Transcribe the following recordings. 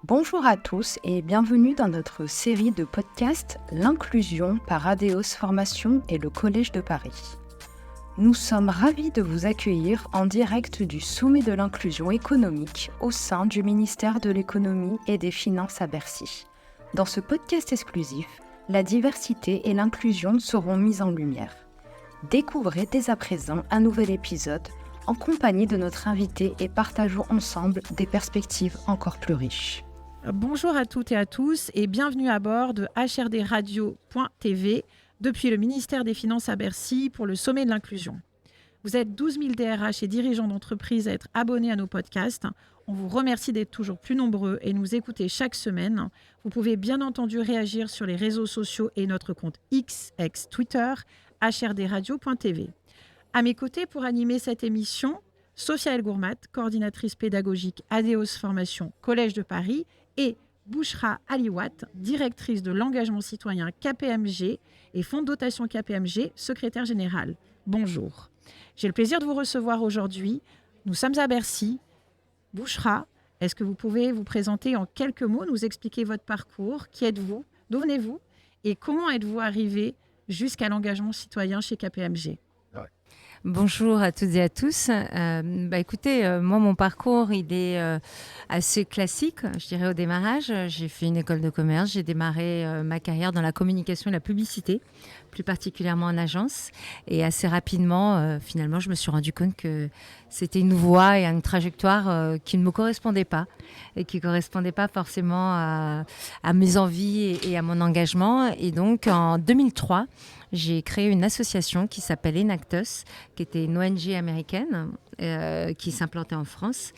Bonjour à tous et bienvenue dans notre série de podcasts L'inclusion par Adeos Formation et le Collège de Paris. Nous sommes ravis de vous accueillir en direct du sommet de l'inclusion économique au sein du ministère de l'économie et des finances à Bercy. Dans ce podcast exclusif, la diversité et l'inclusion seront mises en lumière. Découvrez dès à présent un nouvel épisode en compagnie de notre invité et partageons ensemble des perspectives encore plus riches. Bonjour à toutes et à tous et bienvenue à bord de HRDRadio.tv depuis le ministère des Finances à Bercy pour le sommet de l'inclusion. Vous êtes 12 000 DRH et dirigeants d'entreprise à être abonnés à nos podcasts. On vous remercie d'être toujours plus nombreux et nous écouter chaque semaine. Vous pouvez bien entendu réagir sur les réseaux sociaux et notre compte X, ex-Twitter, HRDRadio.tv. À mes côtés pour animer cette émission, Sophia El Gourmat, coordinatrice pédagogique Adeos Formation Collège de Paris, et Bouchra Aliwat, directrice de l'engagement citoyen KPMG et fonds de dotation KPMG, secrétaire générale. Bonjour. J'ai le plaisir de vous recevoir aujourd'hui. Nous sommes à Bercy. Bouchra, est-ce que vous pouvez vous présenter en quelques mots, nous expliquer votre parcours? Qui êtes-vous? D'où venez-vous? Et comment êtes-vous arrivé jusqu'à l'engagement citoyen chez KPMG? Bonjour à toutes et à tous. Écoutez, moi, mon parcours, il est assez classique, je dirais, au démarrage. J'ai fait une école de commerce. J'ai démarré ma carrière dans la communication et la publicité, plus particulièrement en agence. Et assez rapidement, finalement, je me suis rendu compte que c'était une voie et une trajectoire qui ne me correspondait pas et qui ne correspondait pas forcément à mes envies et à mon engagement. Et donc, en 2003, j'ai créé une association qui s'appelle Enactus, qui était une ONG américaine qui s'implantait en France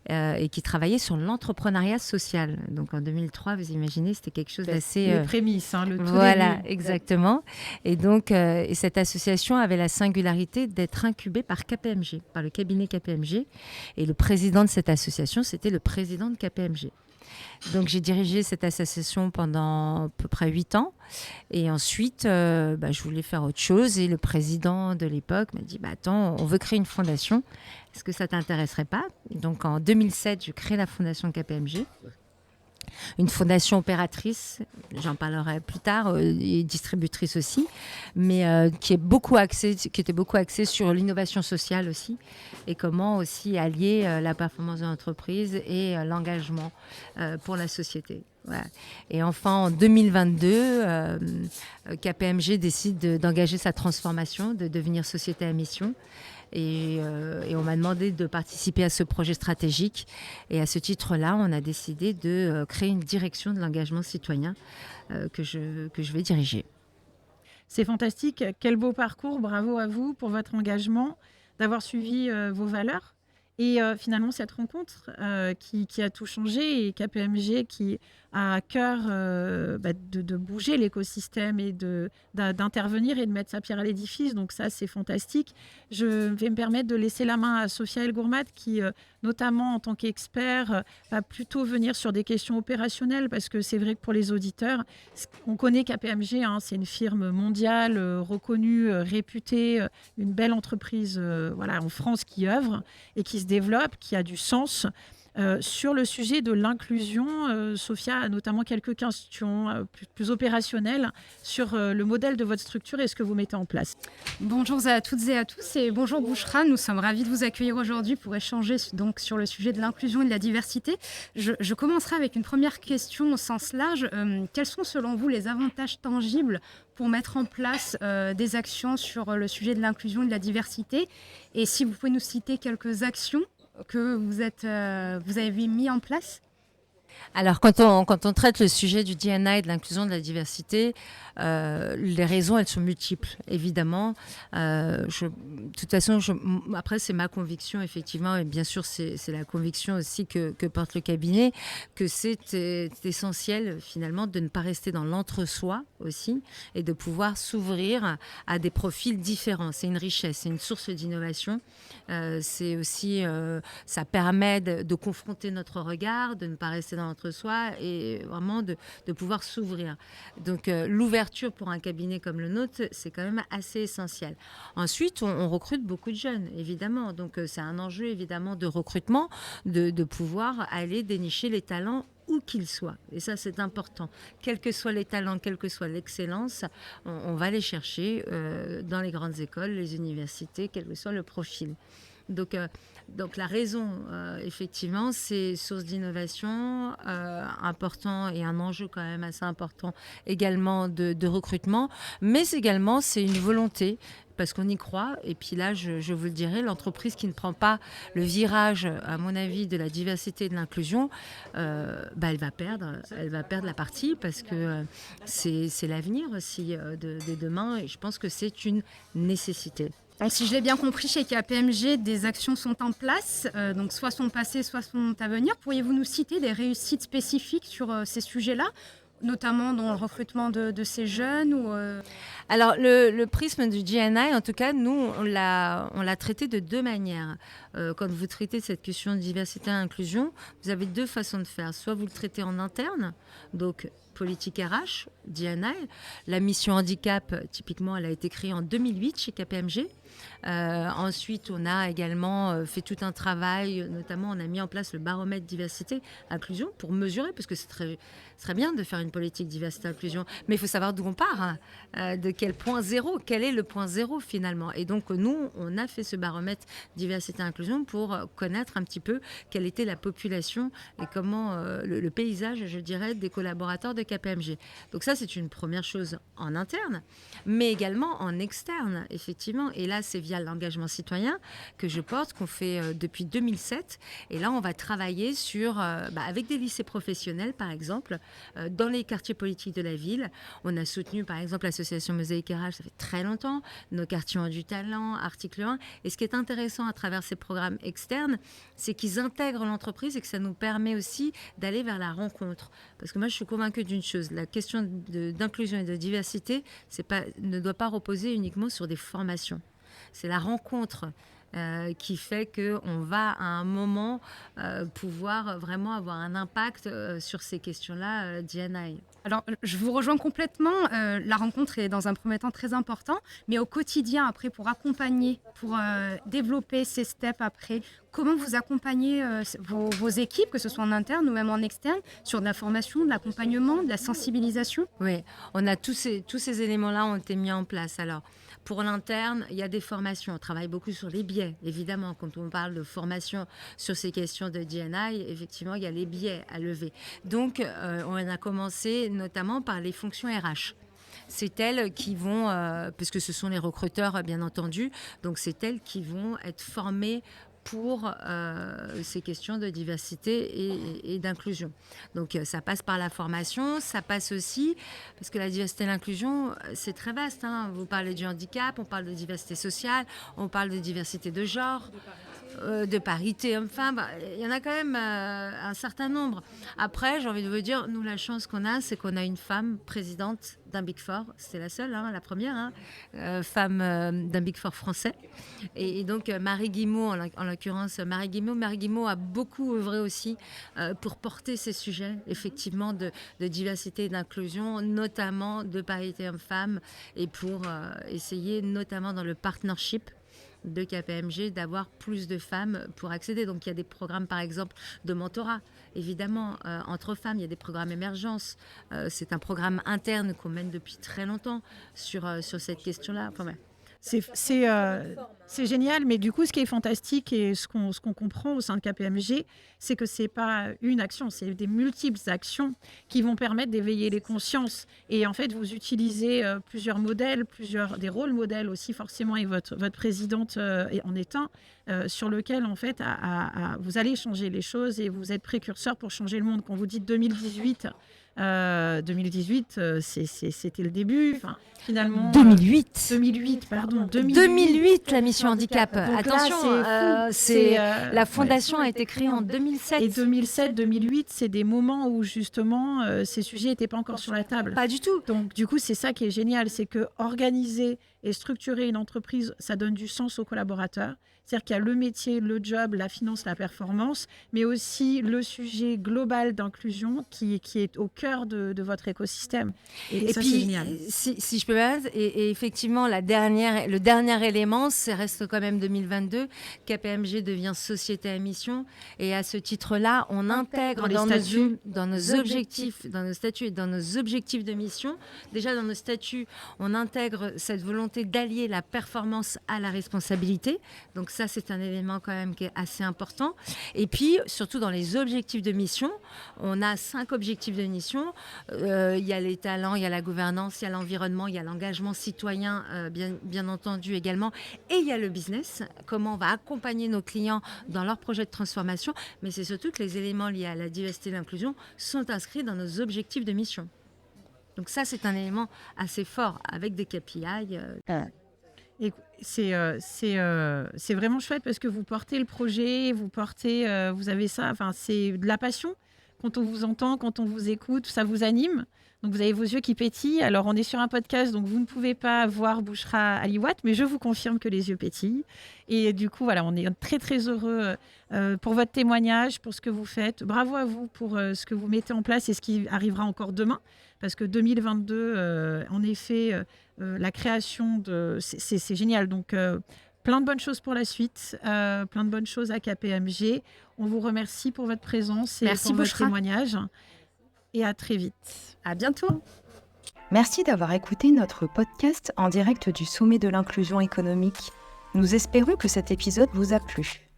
et qui travaillait sur l'entrepreneuriat social. Donc en 2003, vous imaginez, c'était quelque chose d'assez... Les prémices, le tout voilà, début. Exactement. Et donc, cette association avait la singularité d'être incubée par KPMG, par le cabinet KPMG. Et le président de cette association, c'était le président de KPMG. Donc j'ai dirigé cette association pendant à peu près 8 ans et ensuite je voulais faire autre chose et le président de l'époque m'a dit attends, on veut créer une fondation, est-ce que ça t'intéresserait pas? Donc en 2007 je crée la fondation KPMG, une fondation opératrice, j'en parlerai plus tard, et distributrice aussi, mais qui était beaucoup axée sur l'innovation sociale aussi, et comment aussi allier la performance de l'entreprise et l'engagement pour la société. Voilà. Et enfin, en 2022, KPMG décide d'engager sa transformation, de devenir société à mission. Et on m'a demandé de participer à ce projet stratégique. Et à ce titre-là, on a décidé de créer une direction de l'engagement citoyen que je vais diriger. C'est fantastique. Quel beau parcours. Bravo à vous pour votre engagement, d'avoir suivi vos valeurs. Et finalement, cette rencontre qui a tout changé et KPMG qui a à cœur de bouger l'écosystème et d'intervenir et de mettre sa pierre à l'édifice. Donc ça, c'est fantastique. Je vais me permettre de laisser la main à Sophia El Gourmat qui, notamment en tant qu'expert, va plutôt venir sur des questions opérationnelles parce que c'est vrai que pour les auditeurs, on connaît KPMG, c'est une firme mondiale, reconnue, réputée, une belle entreprise en France qui œuvre et qui se développe, qui a du sens. Sur le sujet de l'inclusion, Sophia a notamment quelques questions plus opérationnelles sur le modèle de votre structure et ce que vous mettez en place. Bonjour à toutes et à tous et bonjour Bouchra, nous sommes ravis de vous accueillir aujourd'hui pour échanger donc sur le sujet de l'inclusion et de la diversité. Je commencerai avec une première question au sens large. Quels sont selon vous les avantages tangibles pour mettre en place des actions sur le sujet de l'inclusion et de la diversité? Et si vous pouvez nous citer quelques actions que vous avez mis en place? Alors, quand on traite le sujet du D&I, de l'inclusion, de la diversité, les raisons, elles sont multiples, évidemment. De toute façon, après, c'est ma conviction, effectivement, et bien sûr, c'est la conviction aussi que porte le cabinet, que c'est essentiel, finalement, de ne pas rester dans l'entre-soi aussi, et de pouvoir s'ouvrir à des profils différents. C'est une richesse, c'est une source d'innovation. C'est aussi, ça permet de confronter notre regard, de ne pas rester dans l'entre-soi et vraiment de pouvoir s'ouvrir. Donc l'ouverture pour un cabinet comme le nôtre, c'est quand même assez essentiel. Ensuite, on recrute beaucoup de jeunes, évidemment. Donc c'est un enjeu évidemment de recrutement, de pouvoir aller dénicher les talents où qu'ils soient. Et ça, c'est important. Quels que soient les talents, quelle que soit l'excellence, on va les chercher dans les grandes écoles, les universités, quel que soit le profil. Donc la raison, effectivement, c'est source d'innovation, important et un enjeu quand même assez important également de recrutement, mais également c'est une volonté parce qu'on y croit. Et puis là, je vous le dirai, l'entreprise qui ne prend pas le virage, à mon avis, de la diversité et de l'inclusion, elle va perdre la partie parce que c'est l'avenir aussi de demain et je pense que c'est une nécessité. Donc, si je l'ai bien compris, chez KPMG, des actions sont en place, donc soit sont passées, soit sont à venir. Pourriez-vous nous citer des réussites spécifiques sur ces sujets-là, notamment dans le recrutement de ces jeunes ou Alors, le prisme du D&I, en tout cas, nous, on l'a traité de deux manières. Quand vous traitez cette question de diversité et inclusion, vous avez deux façons de faire. Soit vous le traitez en interne, donc politique RH, D&I. La mission handicap, typiquement, elle a été créée en 2008 chez KPMG. Ensuite, on a également fait tout un travail, notamment on a mis en place le baromètre diversité inclusion pour mesurer, parce que c'est très bien de faire une politique diversité inclusion, mais il faut savoir d'où on part, de quel point zéro, quel est le point zéro finalement. Et donc nous, on a fait ce baromètre diversité inclusion pour connaître un petit peu quelle était la population et comment le paysage, je dirais, des collaborateurs de KPMG. Donc ça, c'est une première chose en interne, mais également en externe, effectivement. Et là, c'est via l'engagement citoyen que je porte, qu'on fait depuis 2007. Et là, on va travailler sur, avec des lycées professionnels, par exemple, dans les quartiers politiques de la ville. On a soutenu, par exemple, l'association Mosaïque RH, ça fait très longtemps. Nos quartiers ont du talent, article 1. Et ce qui est intéressant à travers ces programmes externes, c'est qu'ils intègrent l'entreprise et que ça nous permet aussi d'aller vers la rencontre. Parce que moi, je suis convaincue d'une chose, la question d'inclusion et de diversité, ne doit pas reposer uniquement sur des formations. C'est la rencontre qui fait qu'on va à un moment pouvoir vraiment avoir un impact sur ces questions-là D&I. Alors, je vous rejoins complètement. La rencontre est dans un premier temps très important, mais au quotidien, après, pour accompagner, pour développer ces steps après, comment vous accompagnez vos équipes, que ce soit en interne ou même en externe, sur de la formation, de l'accompagnement, de la sensibilisation? Oui, on a tous ces éléments-là ont été mis en place. Alors, pour l'interne, il y a des formations. On travaille beaucoup sur les biais, évidemment. Quand on parle de formation sur ces questions de D&I, effectivement, il y a les biais à lever. Donc, on a commencé notamment par les fonctions RH. C'est elles qui vont, puisque ce sont les recruteurs, bien entendu, donc c'est elles qui vont être formées pour ces questions de diversité et d'inclusion. Donc ça passe par la formation, ça passe aussi, parce que la diversité et l'inclusion, c'est très vaste. Vous parlez du handicap, on parle de diversité sociale, on parle de diversité de genre, de parité homme-femme. Il y en a quand même un certain nombre. Après, j'ai envie de vous dire, nous, la chance qu'on a, c'est qu'on a une femme présidente d'un Big Four. C'était la seule, la première femme d'un Big Four français. Et donc, Marie Guillemot, en l'occurrence, Marie Guillemot a beaucoup œuvré aussi pour porter ces sujets, effectivement, de diversité et d'inclusion, notamment de parité homme-femme, et pour essayer, notamment dans le partnership de KPMG, d'avoir plus de femmes pour accéder. Donc il y a des programmes par exemple de mentorat, évidemment, entre femmes, il y a des programmes émergence. C'est un programme interne qu'on mène depuis très longtemps sur cette question-là. Enfin, ouais. C'est génial, mais du coup, ce qui est fantastique et ce qu'on comprend au sein de KPMG, c'est que ce n'est pas une action, c'est des multiples actions qui vont permettre d'éveiller les consciences. Et en fait, vous utilisez plusieurs modèles, des rôles modèles aussi forcément, et votre présidente en est un, sur lequel en fait vous allez changer les choses et vous êtes précurseur pour changer le monde. Quand vous dites 2018, 2018, c'était le début. Enfin, finalement, 2008, la mission handicap. Donc attention, là, la fondation a été créée en 2007. Et 2007-2008, c'est des moments où justement ces sujets n'étaient pas encore sur la table. Pas du tout. Donc du coup, c'est ça qui est génial, c'est que organiser Et structurer une entreprise, ça donne du sens aux collaborateurs. C'est-à-dire qu'il y a le métier, le job, la finance, la performance, mais aussi le sujet global d'inclusion qui est au cœur de votre écosystème. Et ça, puis, c'est génial. Si je peux me permettre, et effectivement, le dernier élément, ça reste quand même 2022. KPMG devient société à mission. Et à ce titre-là, on intègre dans nos objectifs, dans nos statuts et dans nos objectifs de mission. Déjà, dans nos statuts, on intègre cette volonté d'allier la performance à la responsabilité. Donc ça, c'est un élément quand même qui est assez important. Et puis, surtout dans les objectifs de mission, on a 5 objectifs de mission. Il y a les talents, il y a la gouvernance, il y a l'environnement, il y a l'engagement citoyen, bien entendu également. Et il y a le business, comment on va accompagner nos clients dans leurs projets de transformation. Mais c'est surtout que les éléments liés à la diversité et l'inclusion sont inscrits dans nos objectifs de mission. Donc ça, c'est un élément assez fort avec des KPI. Et c'est vraiment chouette parce que vous portez le projet, vous avez ça, enfin, c'est de la passion. Quand on vous entend, quand on vous écoute, ça vous anime. Donc, vous avez vos yeux qui pétillent. Alors, on est sur un podcast, donc vous ne pouvez pas voir Bouchra Aliouat, mais je vous confirme que les yeux pétillent. Et du coup, voilà, on est très, très heureux pour votre témoignage, pour ce que vous faites. Bravo à vous pour ce que vous mettez en place et ce qui arrivera encore demain. Parce que 2022, en effet, la création c'est génial. Donc, plein de bonnes choses pour la suite, plein de bonnes choses à KPMG. On vous remercie pour votre présence et pour votre témoignage. Et à très vite. À bientôt. Merci d'avoir écouté notre podcast en direct du Sommet de l'inclusion économique. Nous espérons que cet épisode vous a plu.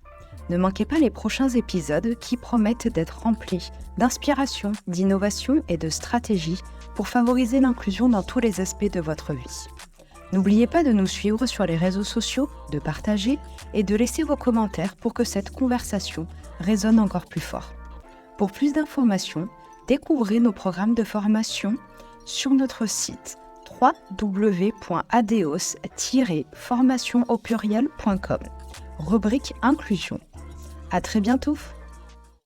Ne manquez pas les prochains épisodes qui promettent d'être remplis d'inspiration, d'innovation et de stratégie pour favoriser l'inclusion dans tous les aspects de votre vie. N'oubliez pas de nous suivre sur les réseaux sociaux, de partager et de laisser vos commentaires pour que cette conversation résonne encore plus fort. Pour plus d'informations, découvrez nos programmes de formation sur notre site www.adeos-formation-au-pluriel.com, rubrique inclusion. À très bientôt!